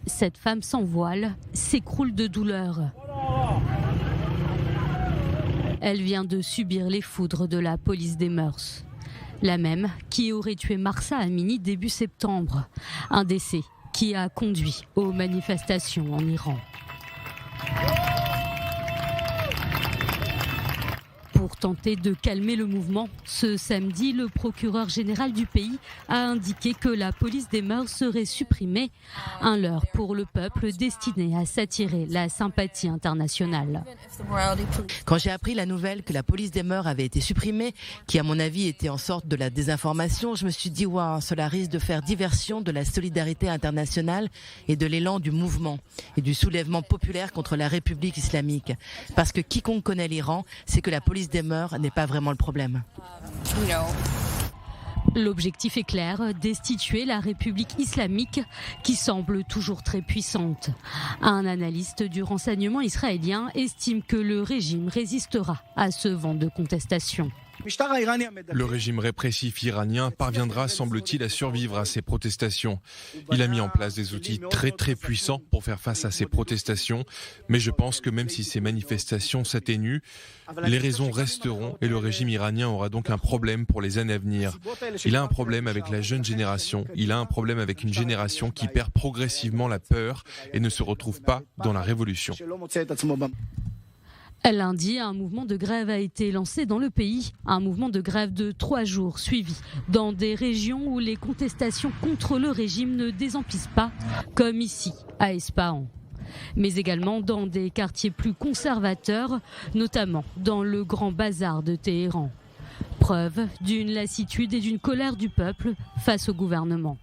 Cette femme sans voile s'écroule de douleur. Elle vient de subir les foudres de la police des mœurs. La même qui aurait tué Mahsa Amini début septembre. Un décès qui a conduit aux manifestations en Iran. Pour tenter de calmer le mouvement, ce samedi, le procureur général du pays a indiqué que la police des mœurs serait supprimée, un leurre pour le peuple destiné à s'attirer la sympathie internationale. Quand j'ai appris la nouvelle que la police des mœurs avait été supprimée, qui à mon avis était en sorte de la désinformation, je me suis dit waouh, cela risque de faire diversion de la solidarité internationale et de l'élan du mouvement et du soulèvement populaire contre la République islamique. Parce que quiconque connaît l'Iran, c'est que la police des mœurs n'est pas vraiment le problème. L'objectif est clair, destituer la République islamique qui semble toujours très puissante. Un analyste du renseignement israélien estime que le régime résistera à ce vent de contestation. Le régime répressif iranien parviendra, semble-t-il, à survivre à ces protestations. Il a mis en place des outils très puissants pour faire face à ces protestations, mais je pense que même si ces manifestations s'atténuent, les raisons resteront et le régime iranien aura donc un problème pour les années à venir. Il a un problème avec la jeune génération, il a un problème avec une génération qui perd progressivement la peur et ne se retrouve pas dans la révolution. Lundi, un mouvement de grève a été lancé dans le pays. Un mouvement de grève de 3 jours suivi dans des régions où les contestations contre le régime ne désemplissent pas, comme ici, à Ispahan. Mais également dans des quartiers plus conservateurs, notamment dans le Grand Bazar de Téhéran. Preuve d'une lassitude et d'une colère du peuple face au gouvernement.